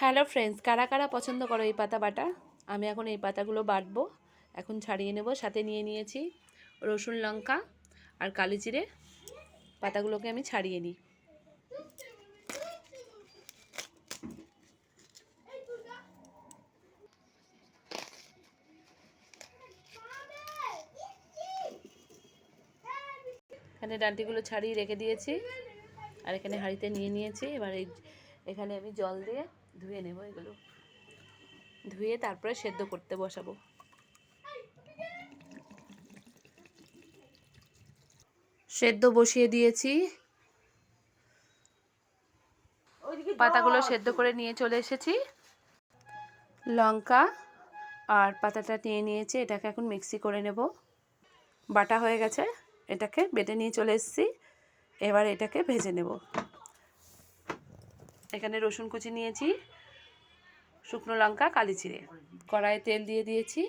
Hello friends, কারা কারা পছন্দ করো এই পাতা বাটা? আমি এখন এই পাতাগুলো বাটবো, এখন ছাড়িয়ে নেব। সাথে নিয়ে নিয়েছি রসুন, লঙ্কা আর কালো জিরে। পাতাগুলোকে আমি ছাড়িয়ে নিই। এখানে ডাঁটিগুলো ছাড়িয়ে রেখে দিয়েছি, আর এখানে হাঁড়িতে নিয়ে নিয়েছি। এবার এখানে আমি জল দিয়ে ধুয়ে নেব। এগুলো ধুয়ে তারপরে সেদ্ধ করতে বসাবো। সেদ্ধ বসিয়ে দিয়েছি। পাতাগুলো সেদ্ধ করে নিয়ে চলে এসেছি। লঙ্কা আর পাতাটা নিয়ে নিয়েছি, এটাকে এখন মিক্সি করে নেব। বাটা হয়ে গেছে, এটাকে বেটে নিয়ে চলে এসেছি। এবার এটাকে ভেজে নেব। এখানে রসুন কুচি নিয়েছি, শুকনো লঙ্কা, কালি জিরে। কড়াইয়ে তেল দিয়ে দিয়েছি।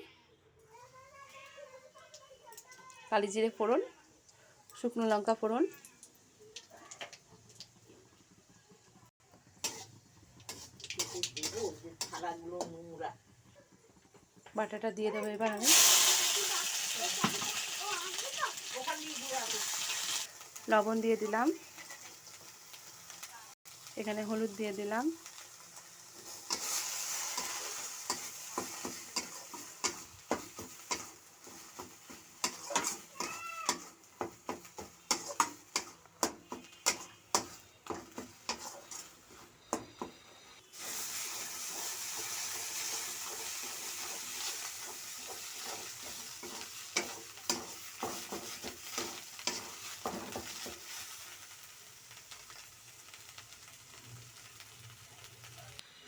কালি জিরে ফোড়ন, শুকনো লঙ্কা ফোড়ন, বাটাটা দিয়ে দেবো। এবার আমি লবণ দিয়ে দিলাম, এখানে হলুদ দিয়ে দিলাম,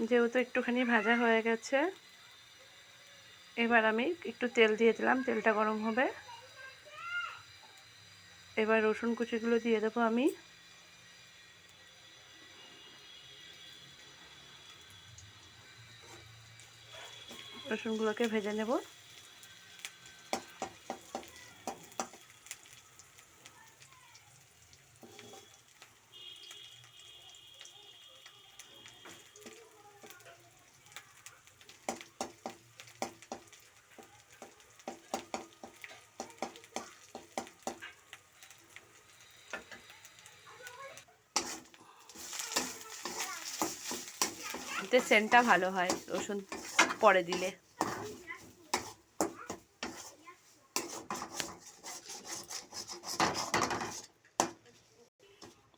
যেহেতু একটুখানি ভাজা হয়ে গেছে, এবার আমি একটু তেল দিয়ে দিলাম, তেলটা গরম হবে। এবার রসুন কুচিগুলো দিয়ে দেবো আমি। রসুনগুলোকে ভেজে নেব। এতে সেন্টটা ভালো হয় রসুন পরে দিলে।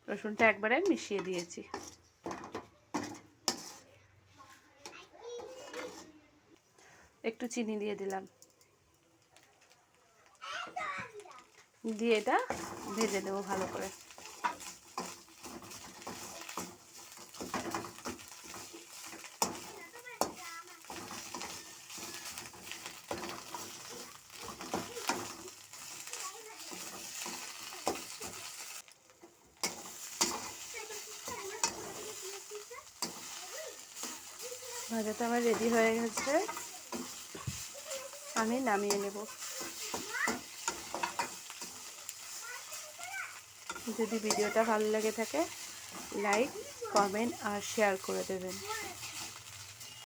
রসুনটা একবারে মিশিয়ে দিয়েছি। একটু চিনি দিয়ে দিলাম, দিয়ে এটা ভেজে নেব ভালো করে। ভাজাটা আমার রেডি হয়ে গেছে, আমি নামিয়ে নেব। যদি ভিডিওটা ভালো লেগে থাকে, লাইক, কমেন্ট আর শেয়ার করে দেবেন।